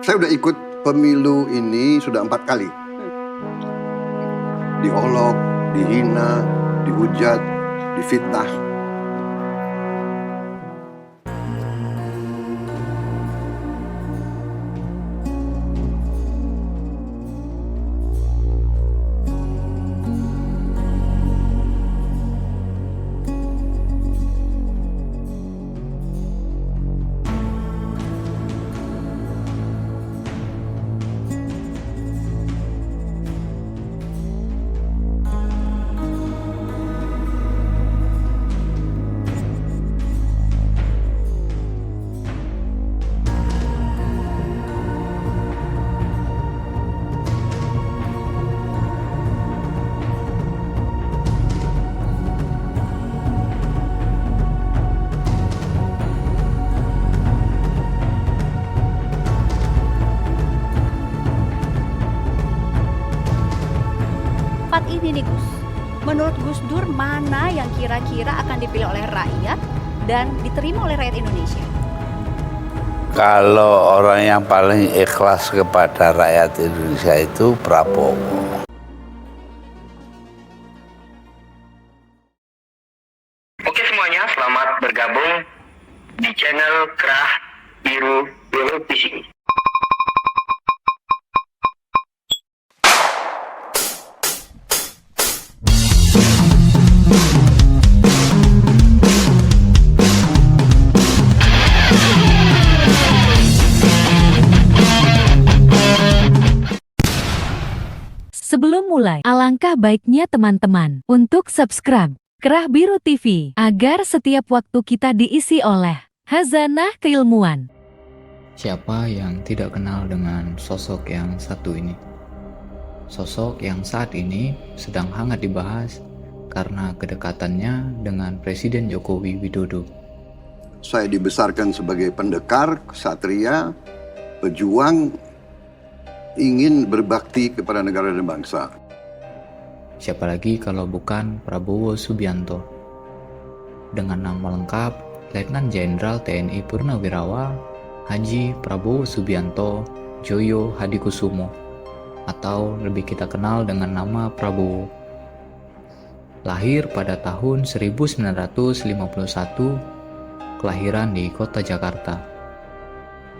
Saya udah ikut pemilu ini sudah 4 kali. Diolok, dihina, dihujat, difitnah. Ini nih Gus, menurut Gus Dur mana yang kira-kira akan dipilih oleh rakyat dan diterima oleh rakyat Indonesia? Kalau orang yang paling ikhlas kepada rakyat Indonesia itu Prabowo. Oke semuanya, selamat bergabung di channel Kerah Biru Televisi. Sebelum mulai, alangkah baiknya teman-teman untuk subscribe Kerah Biru TV agar setiap waktu kita diisi oleh khazanah keilmuan. Siapa yang tidak kenal dengan sosok yang satu ini? Sosok yang saat ini sedang hangat dibahas karena kedekatannya dengan Presiden Joko Widodo. Saya dibesarkan sebagai pendekar, ksatria, pejuang, ingin berbakti kepada negara dan bangsa. Siapa lagi kalau bukan Prabowo Subianto? Dengan nama lengkap Letnan Jenderal TNI Purnawirawan Haji Prabowo Subianto Djoyo Hadikusumo, atau lebih kita kenal dengan nama Prabowo. Lahir pada tahun 1951, kelahiran di kota Jakarta.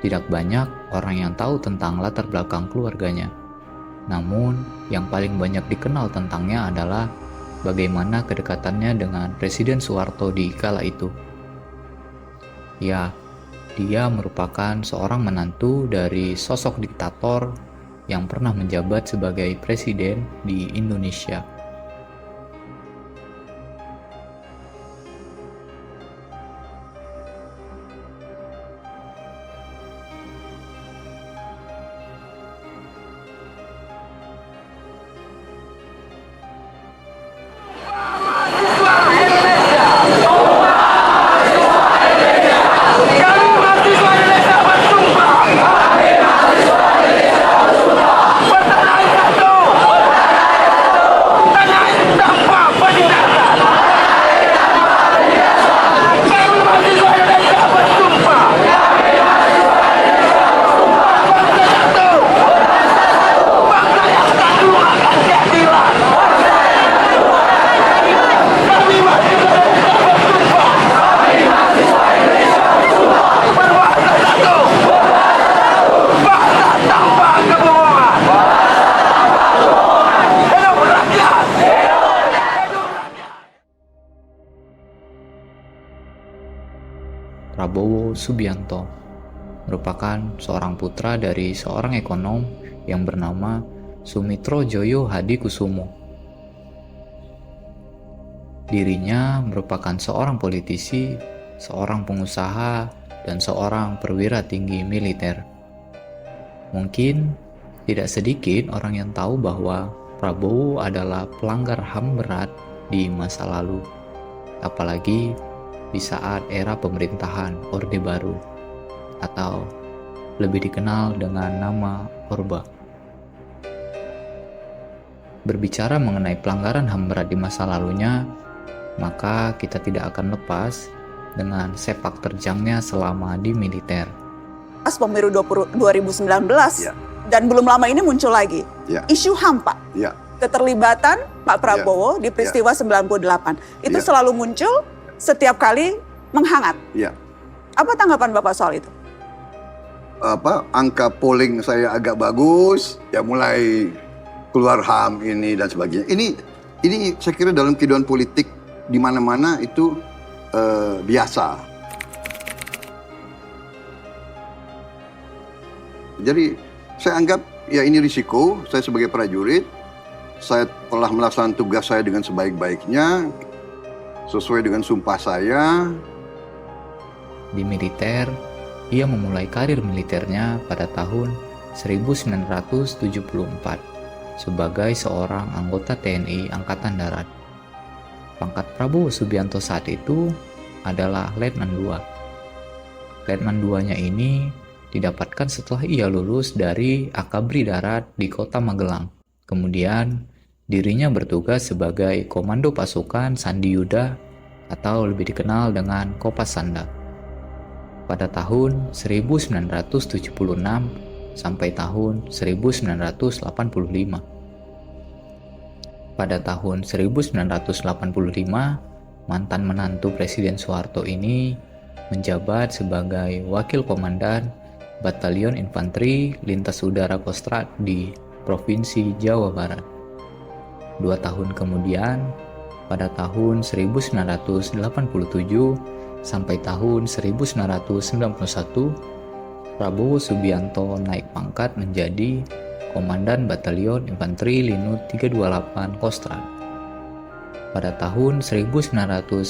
Tidak banyak orang yang tahu tentang latar belakang keluarganya. Namun, yang paling banyak dikenal tentangnya adalah bagaimana kedekatannya dengan Presiden Soeharto di kala itu. Ya, dia merupakan seorang menantu dari sosok diktator yang pernah menjabat sebagai presiden di Indonesia. Prabowo Subianto merupakan seorang putra dari seorang ekonom yang bernama Sumitro Djoyo Hadikusumo. Dirinya merupakan seorang politisi, seorang pengusaha, dan seorang perwira tinggi militer. Mungkin tidak sedikit orang yang tahu bahwa Prabowo adalah pelanggar HAM berat di masa lalu, apalagi di saat era pemerintahan Orde Baru, atau lebih dikenal dengan nama Orba. Berbicara mengenai pelanggaran HAM berat di masa lalunya, maka kita tidak akan lepas dengan sepak terjangnya selama di militer. pas pemilu 2019 Ya. dan belum lama ini muncul lagi Ya. isu HAM, Pak. Ya. Keterlibatan Pak Prabowo di peristiwa 98 itu Ya. selalu muncul setiap kali menghangat. Ya. Apa tanggapan Bapak soal itu? Angka polling saya agak bagus, ya mulai keluar HAM ini dan sebagainya. Ini saya kira dalam kehidupan politik di mana-mana itu biasa. Jadi saya anggap ya ini risiko. Saya sebagai prajurit, saya telah melaksanakan tugas saya dengan sebaik-baiknya, sesuai dengan sumpah saya. Di militer, ia memulai karir militernya pada tahun 1974 sebagai seorang anggota TNI Angkatan Darat. Pangkat Prabowo Subianto saat itu adalah Letnan II. Letnan II-nya ini didapatkan setelah ia lulus dari Akabri Darat di kota Magelang. Kemudian, dirinya bertugas sebagai Komando Pasukan Sandi Yuda atau lebih dikenal dengan Kopasanda. Pada tahun 1976 sampai tahun 1985. Pada tahun 1985, mantan menantu Presiden Soeharto ini menjabat sebagai Wakil Komandan Batalion Infanteri Lintas Udara Kostrad di Provinsi Jawa Barat. 2 tahun kemudian, pada tahun 1987 sampai tahun 1991, Prabowo Subianto naik pangkat menjadi Komandan Batalion Infanteri Linut 328 Kostrad. Pada tahun 1991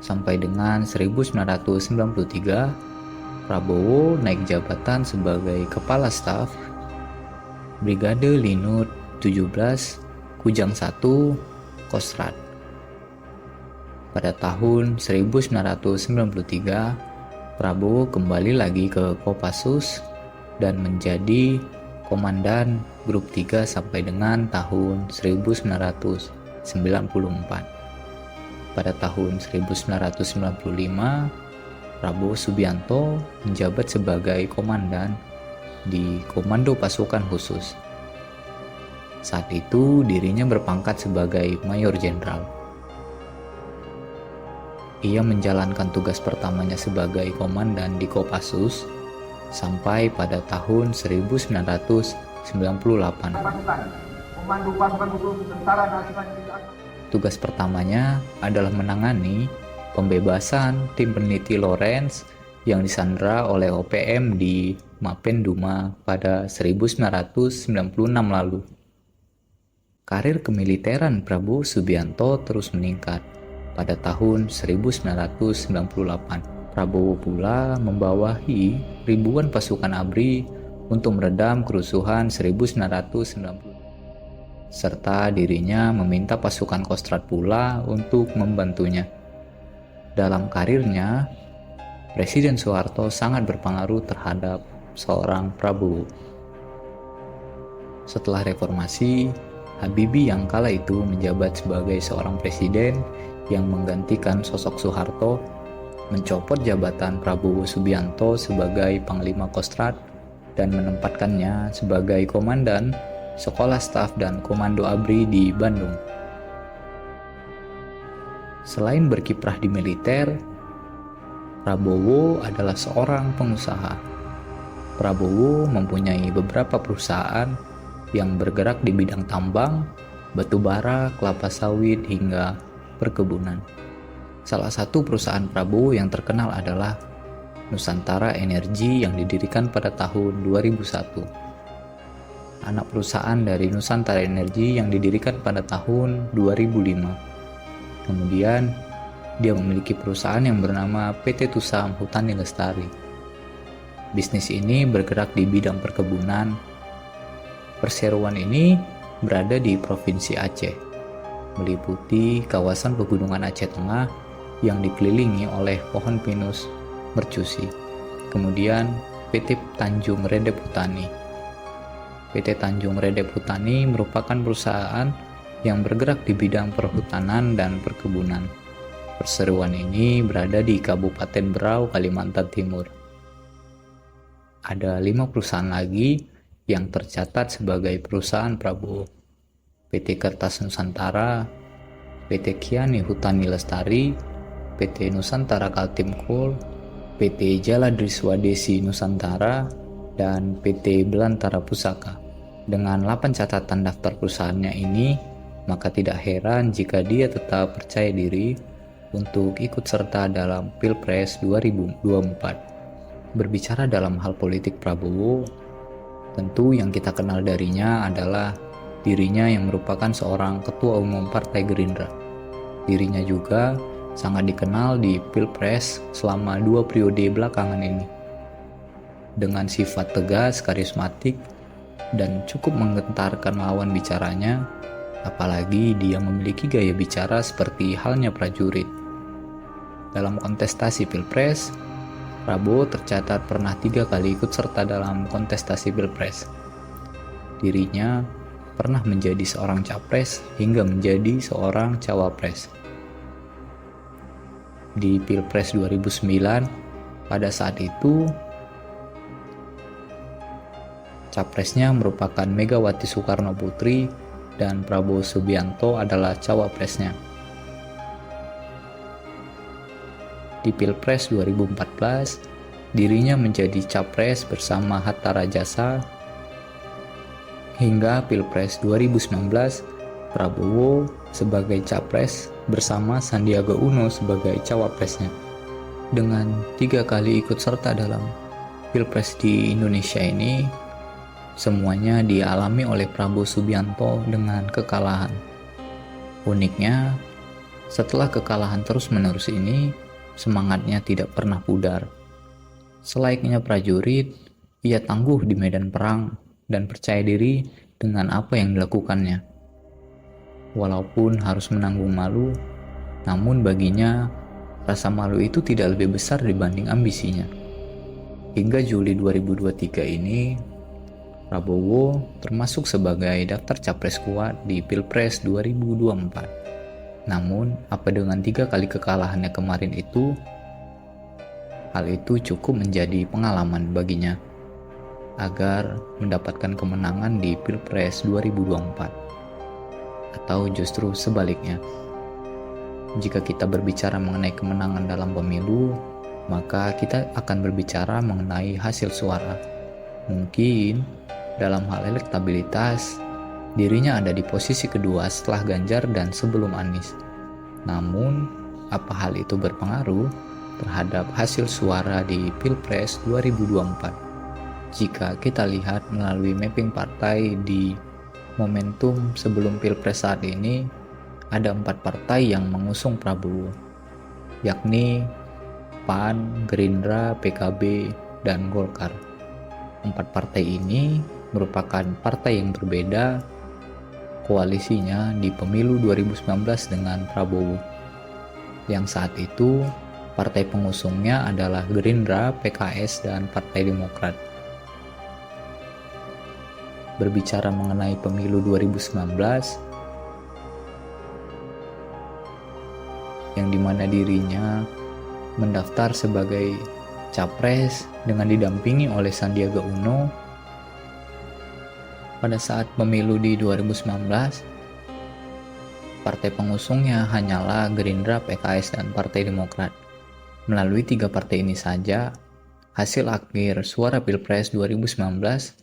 sampai dengan 1993, Prabowo naik jabatan sebagai Kepala Staf Brigade Linut 17 Kujang 1 Kostrad. Pada tahun 1993, Prabowo kembali lagi ke Kopassus dan menjadi Komandan Grup 3 sampai dengan tahun 1994. Pada tahun 1995, Prabowo Subianto menjabat sebagai komandan di Komando Pasukan Khusus. Saat itu dirinya berpangkat sebagai Mayor Jenderal. Ia menjalankan tugas pertamanya sebagai komandan di Kopassus sampai pada tahun 1998. Tugas pertamanya adalah menangani pembebasan tim peneliti Lawrence yang disandra oleh OPM di Mapenduma pada 1996 lalu. Karir kemiliteran Prabowo Subianto terus meningkat. Pada tahun 1998, Prabowo pula membawahi ribuan pasukan ABRI untuk meredam kerusuhan 1990. Serta dirinya meminta pasukan Kostrad pula untuk membantunya. Dalam karirnya, Presiden Soeharto sangat berpengaruh terhadap seorang Prabowo. Setelah reformasi, Habibie yang kala itu menjabat sebagai seorang presiden yang menggantikan sosok Soeharto, mencopot jabatan Prabowo Subianto sebagai Panglima Kostrad dan menempatkannya sebagai Komandan Sekolah Staf dan Komando ABRI di Bandung. Selain berkiprah di militer, Prabowo adalah seorang pengusaha. Prabowo mempunyai beberapa perusahaan yang bergerak di bidang tambang, batu bara, kelapa sawit, hingga perkebunan. Salah satu perusahaan Prabowo yang terkenal adalah Nusantara Energi yang didirikan pada tahun 2001. Anak perusahaan dari Nusantara Energi yang didirikan pada tahun 2005. Kemudian, dia memiliki perusahaan yang bernama PT Tusam Hutani Lestari. Bisnis ini bergerak di bidang perkebunan. Perseroan ini berada di Provinsi Aceh, meliputi kawasan pegunungan Aceh Tengah yang dikelilingi oleh pohon pinus mercusi. Kemudian PT Tanjung Redep Hutani. PT Tanjung Redep Hutani merupakan perusahaan yang bergerak di bidang perhutanan dan perkebunan. Perseroan ini berada di Kabupaten Berau, Kalimantan Timur. ada 5 perusahaan lagi yang tercatat sebagai perusahaan Prabowo. PT Kertas Nusantara, PT Kiani Hutani Lestari, PT Nusantara Kaltim Coal, PT Jaladri Swadesi Nusantara, dan PT Belantara Pusaka. Dengan 8 catatan daftar perusahaannya ini, maka tidak heran jika dia tetap percaya diri untuk ikut serta dalam Pilpres 2024. Berbicara dalam hal politik Prabowo, tentu yang kita kenal darinya adalah dirinya yang merupakan seorang ketua umum Partai Gerindra. Dirinya juga sangat dikenal di Pilpres selama 2 periode belakangan ini. Dengan sifat tegas, karismatik, dan cukup menggentarkan lawan bicaranya, apalagi dia memiliki gaya bicara seperti halnya prajurit. Dalam kontestasi Pilpres, Prabowo tercatat pernah 3 kali ikut serta dalam kontestasi Pilpres. Dirinya pernah menjadi seorang capres hingga menjadi seorang cawapres. Di Pilpres 2009, pada saat itu capresnya merupakan Megawati Soekarno Putri dan Prabowo Subianto adalah cawapresnya. Di Pilpres 2014, dirinya menjadi capres bersama Hatta Rajasa. Hingga Pilpres 2019, Prabowo sebagai capres bersama Sandiaga Uno sebagai cawapresnya. Dengan 3 kali ikut serta dalam Pilpres di Indonesia ini, semuanya dialami oleh Prabowo Subianto dengan kekalahan. Uniknya, setelah kekalahan terus-menerus ini, semangatnya tidak pernah pudar. Selayaknya prajurit, ia tangguh di medan perang dan percaya diri dengan apa yang dilakukannya. Walaupun harus menanggung malu, namun baginya rasa malu itu tidak lebih besar dibanding ambisinya. Hingga Juli 2023 ini, Prabowo termasuk sebagai daftar capres kuat di Pilpres 2024. Namun, apa dengan 3 kali kekalahannya kemarin itu, hal itu cukup menjadi pengalaman baginya agar mendapatkan kemenangan di Pilpres 2024. Atau justru sebaliknya. Jika kita berbicara mengenai kemenangan dalam pemilu, maka kita akan berbicara mengenai hasil suara. Mungkin dalam hal elektabilitas, dirinya ada di posisi kedua setelah Ganjar dan sebelum Anies. Namun, apa hal itu berpengaruh terhadap hasil suara di Pilpres 2024? Jika kita lihat melalui mapping partai di momentum sebelum Pilpres saat ini, ada 4 partai yang mengusung Prabowo, yakni PAN, Gerindra, PKB, dan Golkar. 4 partai ini merupakan partai yang berbeda koalisinya di pemilu 2019 dengan Prabowo. Yang saat itu, partai pengusungnya adalah Gerindra, PKS, dan Partai Demokrat. Berbicara mengenai pemilu 2019, yang dimana dirinya mendaftar sebagai capres dengan didampingi oleh Sandiaga Uno. Pada saat pemilu di 2019, partai pengusungnya hanyalah Gerindra, PKS, dan Partai Demokrat. Melalui 3 partai ini saja, hasil akhir suara Pilpres 2019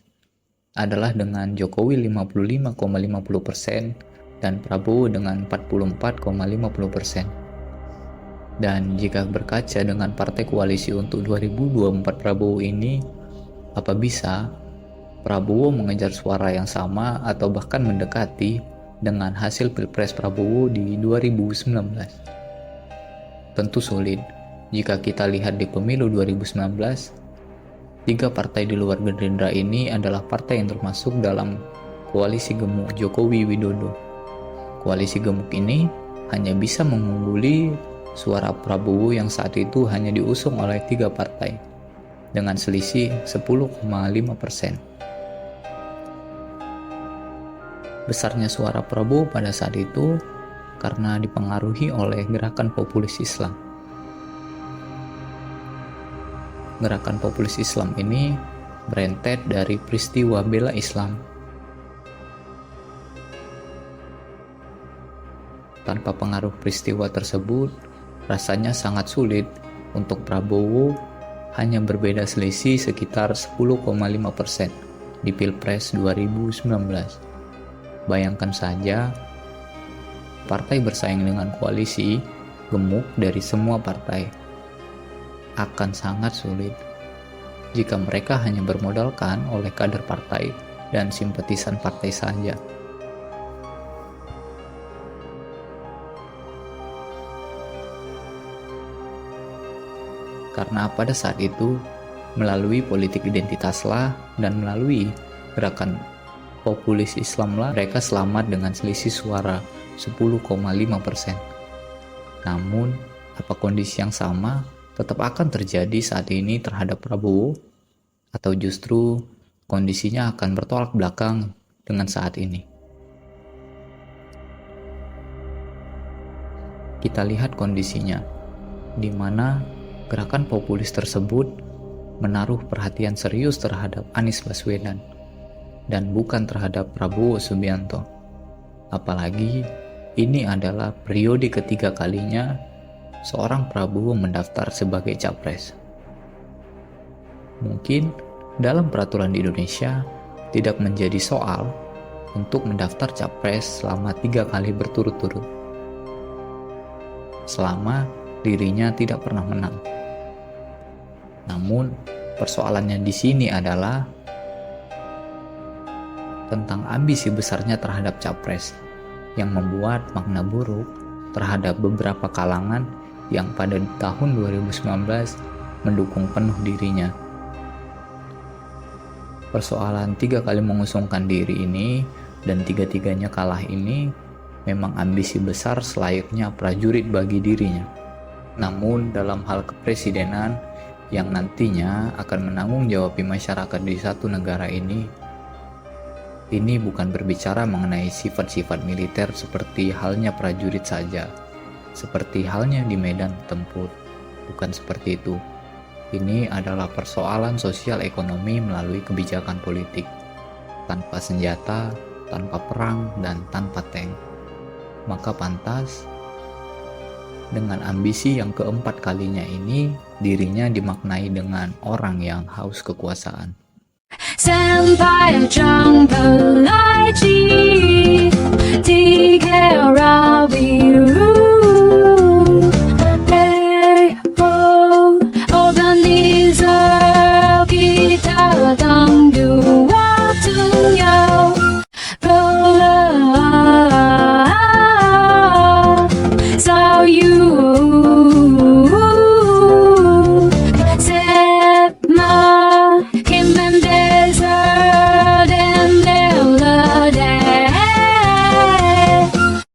adalah dengan Jokowi 55,50% dan Prabowo dengan 44,50%. Dan jika berkaca dengan partai koalisi untuk 2024 Prabowo ini, apa bisa Prabowo mengejar suara yang sama atau bahkan mendekati dengan hasil Pilpres Prabowo di 2019? Tentu sulit. Jika kita lihat di pemilu 2019, 3 partai di luar Gerindra ini adalah partai yang termasuk dalam koalisi gemuk Jokowi Widodo. Koalisi gemuk ini hanya bisa mengungguli suara Prabowo yang saat itu hanya diusung oleh 3 partai dengan selisih 10,5%. Besarnya suara Prabowo pada saat itu karena dipengaruhi oleh gerakan populis Islam. Gerakan populis Islam ini berentet dari peristiwa bela Islam. Tanpa pengaruh peristiwa tersebut, rasanya sangat sulit untuk Prabowo hanya berbeda selisih sekitar 10,5% di Pilpres 2019. Bayangkan saja, partai bersaing dengan koalisi gemuk dari semua partai akan sangat sulit jika mereka hanya bermodalkan oleh kader partai dan simpatisan partai saja. Karena pada saat itu, melalui politik identitaslah dan melalui gerakan populis Islamlah mereka selamat dengan selisih suara 10,5%. Namun, apa kondisi yang sama tetap akan terjadi saat ini terhadap Prabowo? Atau justru kondisinya akan bertolak belakang dengan saat ini? Kita lihat kondisinya, di mana gerakan populis tersebut menaruh perhatian serius terhadap Anies Baswedan dan bukan terhadap Prabowo Subianto. Apalagi ini adalah periode ketiga kalinya seorang Prabowo mendaftar sebagai capres. Mungkin dalam peraturan di Indonesia tidak menjadi soal untuk mendaftar capres selama 3 kali berturut-turut, selama dirinya tidak pernah menang. Namun persoalannya di sini adalah tentang ambisi besarnya terhadap capres yang membuat makna buruk terhadap beberapa kalangan yang pada tahun 2019 mendukung penuh dirinya. Persoalan 3 kali mengusungkan diri ini dan 3-tiganya kalah ini memang ambisi besar selayaknya prajurit bagi dirinya. Namun dalam hal kepresidenan yang nantinya akan menanggung jawabi masyarakat di satu negara ini bukan berbicara mengenai sifat-sifat militer seperti halnya prajurit saja, seperti halnya di medan tempur. Bukan seperti itu. Ini adalah persoalan sosial ekonomi melalui kebijakan politik, tanpa senjata, tanpa perang, dan tanpa tank. Maka pantas, dengan ambisi yang keempat kalinya ini, dirinya dimaknai dengan orang yang haus kekuasaan. 先排张本来记。